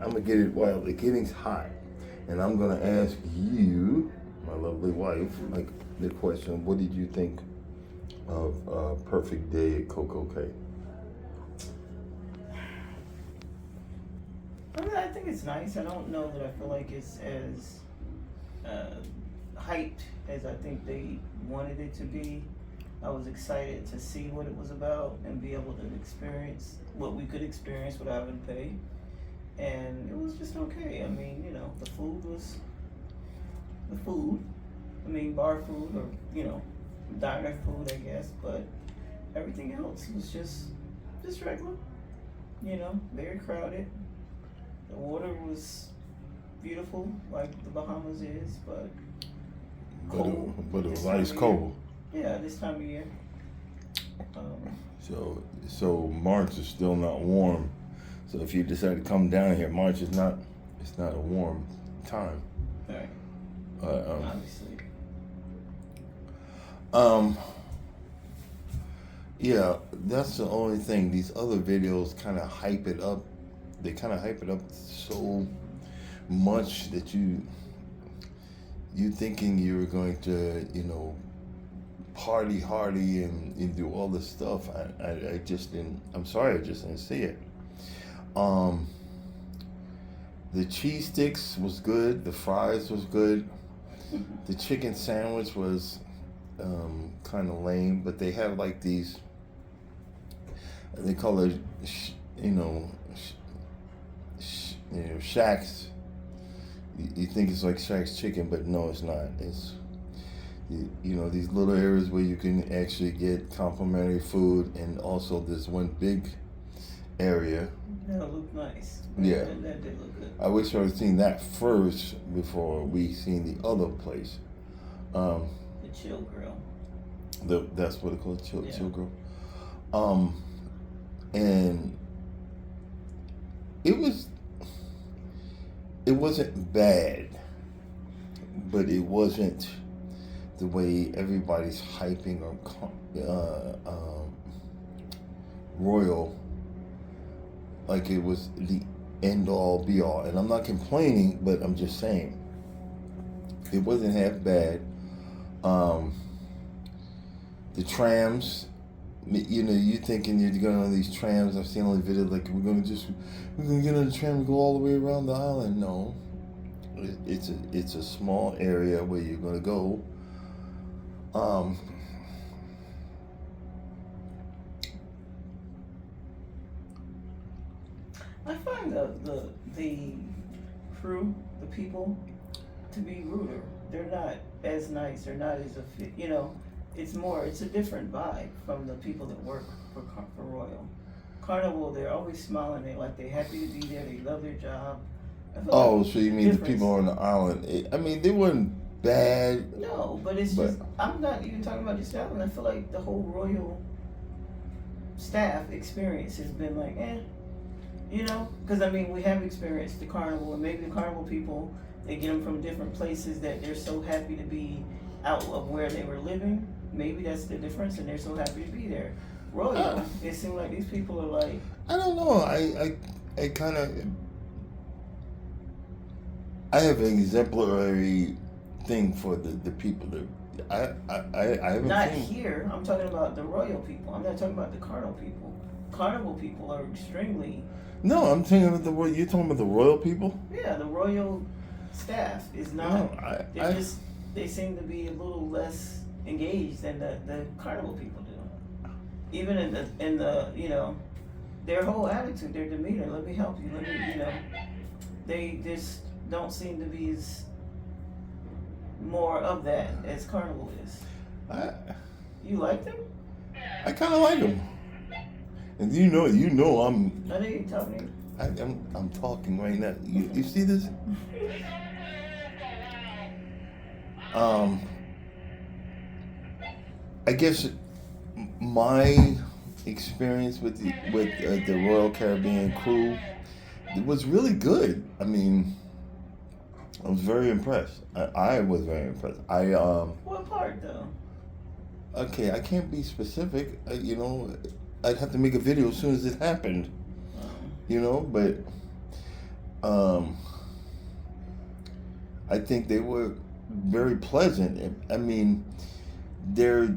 I'm gonna get it while the getting's hot, and I'm gonna ask you, my lovely wife, like the question: what did you think of Perfect Day at Coco Cay? I mean, I think it's nice. I don't know that I feel like it's as uh, hyped as I think they wanted it to be. I was excited to see what it was about and be able to experience what we could experience without having to pay. And it was just okay. I mean, the food was the food. I mean, bar food or, diner food, I guess. But everything else was just regular. Very crowded. The water was beautiful, like the Bahamas is, but cold. But it was this time ice of year. cold. Yeah, this time of year. Um, So March is still not warm. So if you decide to come down here, March is not. It's not a warm time. right, Uh, obviously. um, yeah, that's the only thing. These other videos kind of hype it up. They kind of hype it up so much that you thinking you're going to party hardy and do all this stuff. I just didn't. I'm sorry, I just didn't see it. Um, the cheese sticks was good. The fries was good. The chicken sandwich was kind of lame, but they have like these. They call it, Shaq's. You think it's like Shaq's chicken, but no, it's not. It's these little areas where you can actually get complimentary food, and also this one big area. That looked nice. Yeah. That did look good. I wish I had seen that first before we seen the other place. Um, The chill grill. that's what it called, chill, Yeah. chill grill. And it wasn't bad, but it wasn't the way everybody's hyping or Royal, like it was the end all be all. And I'm not complaining, but I'm just saying it wasn't half bad. The trams, you thinking you're going on these trams. I've seen all the videos like we're gonna get on the tram and go all the way around the island. No, it's a small area where you're gonna go. I find the crew, the people, to be ruder. They're not as nice. They're not as it's a different vibe from the people that work for Royal Carnival. They're always smiling. They're happy to be there. They love their job. I feel Oh, like so you mean the difference. people on the island? I mean, they weren't bad. No, but it's But- just I'm not even talking about just that one. I feel like the whole Royal staff experience has been like, because I mean we have experienced the carnival, and maybe the carnival people, they get them from different places that they're so happy to be out of where they were living. Maybe that's the difference, and they're so happy to be there. Royal, it seems like these people are like, I don't know. I kind of. I have an exemplary thing for the people that I haven't not seen. here. I'm talking about the Royal people. I'm not talking about the Carnival people. Carnival people are extremely. No, I'm talking about you're talking about the royal people. Yeah, the Royal staff is not. No, They seem to be a little less engaged than the Carnival people do. Even in the their whole attitude, their demeanor. Let me help you. They just don't seem to be as more of that as Carnival is. You like them? I kind of like them. And I'm I know you're talking to you. I'm talking right now. You see this? I guess my experience with the Royal Caribbean crew, it was really good. I mean, I was very impressed. I was very impressed. What part though? Okay, I can't be specific. I'd have to make a video as soon as it happened. But Um, I think they were very pleasant. I mean, they're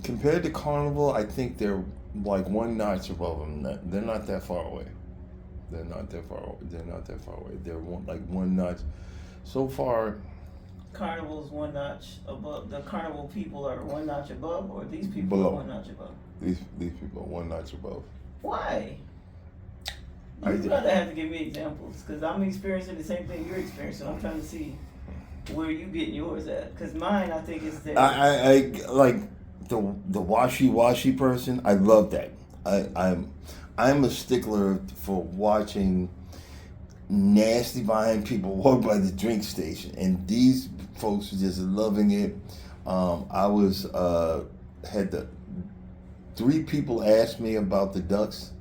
compared to Carnival. I think they're like one notch above them. They're not that far away. They're not that far. They're not that far away. They're like one notch. So far, Carnival's one notch above. The Carnival people are one notch above, or these people below. are one notch above. These people are one notch above. Why? You'd rather have to give me examples, because I'm experiencing the same thing you're experiencing. I'm trying to see where you getting yours at, because mine, I think, is that I like the washy person. I love that. I'm a stickler for watching nasty behind people walk by the drink station, and these folks were just loving it. I was had the 3 people ask me about the ducks.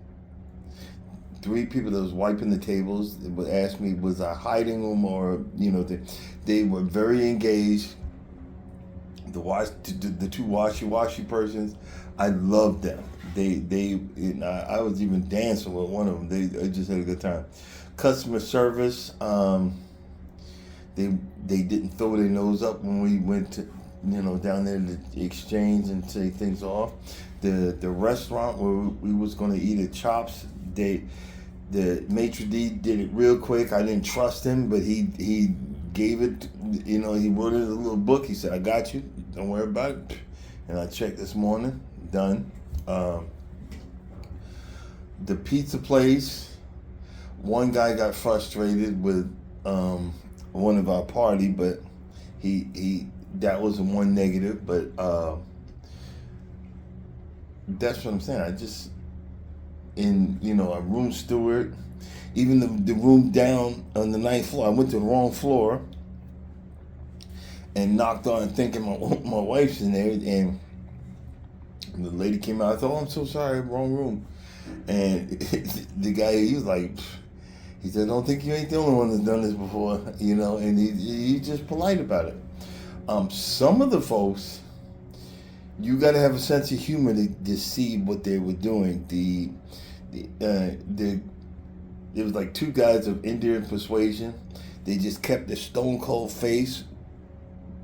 3 people that was wiping the tables would ask me, was I hiding them, or they were very engaged. The 2 washy persons, I loved them. I was even dancing with one of them. I just had a good time. Customer service, they didn't throw their nose up when we went to down there to exchange and take things off. The restaurant where we was going to eat at Chops, the maitre d' did it real quick. I didn't trust him, but he gave it. He wrote it in a little book. He said, "I got you. Don't worry about it." And I checked this morning. Done. The pizza place. One guy got frustrated with one of our party, but he that was one negative. But that's what I'm saying. I just a room steward, even the room down on the 9th floor. I went to the wrong floor and knocked on it thinking my wife's in there, and the lady came out. I thought, "Oh, I'm so sorry, wrong room." And the guy, he was like, he said, "Don't think you ain't the only one that's done this before," and he's just polite about it. Some of the folks, you got to have a sense of humor to see what they were doing. There was like 2 guys of Indian persuasion. They just kept their stone cold face,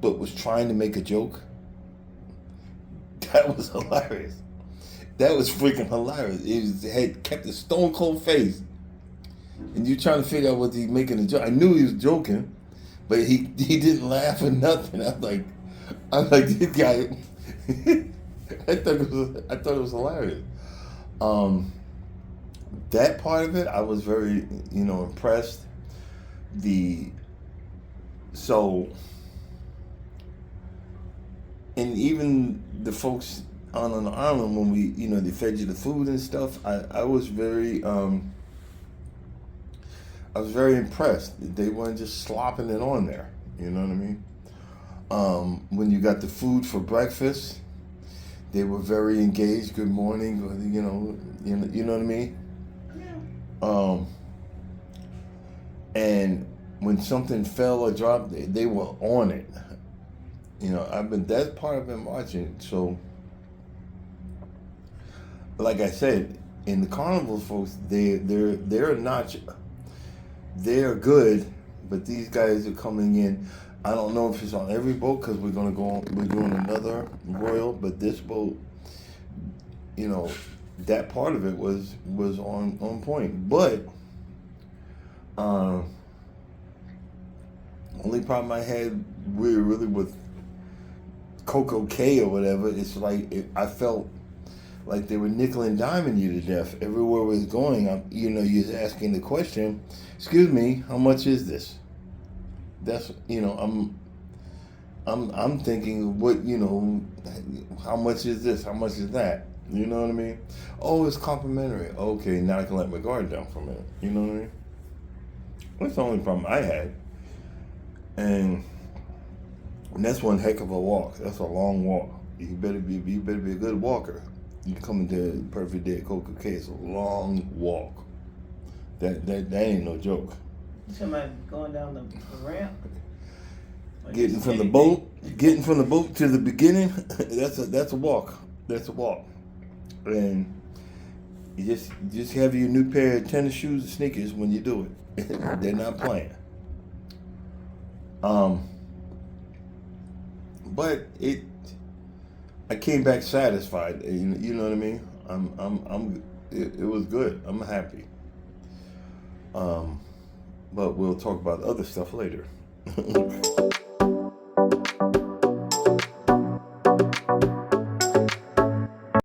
but was trying to make a joke. That was hilarious. That was freaking hilarious. It had kept a stone cold face, and you trying to figure out was he making a joke. I knew he was joking, but he didn't laugh or nothing. I'm like this guy. I thought it was hilarious. That part of it, I was very impressed. And even the folks on the island, when we they fed you the food and stuff, I was very impressed. They weren't just slopping it on there. You know what I mean? When you got the food for breakfast, they were very engaged. Good morning, you know what I mean? yeah. And when something fell or dropped, they were on it. That's part of been watching. So, like I said, in the Carnival folks, they're not. They're good, but these guys are coming in. I don't know if it's on every boat, because we're doing another Royal, but this boat, that part of it was on point. But only problem I had really with Coco K or whatever, it's like I felt like they were nickel and diming you to death everywhere we was going. You're asking the question, "Excuse me, how much is this?" That's I'm thinking, what how much is this? How much is that? You know what I mean? Oh, it's complimentary. Okay, now I can let my guard down for a minute. You know what I mean? That's the only problem I had, and that's one heck of a walk. That's a long walk. You better be a good walker. You come into Perfect Day at Coco K. It's a long walk. That ain't no joke. Somebody going down the ramp. Getting from the boat to the beginning, that's a walk. That's a walk. And You just have your new pair of tennis shoes and sneakers when you do it. They're not playing. But I came back satisfied. You know what I mean? It was good. I'm happy. But we'll talk about other stuff later.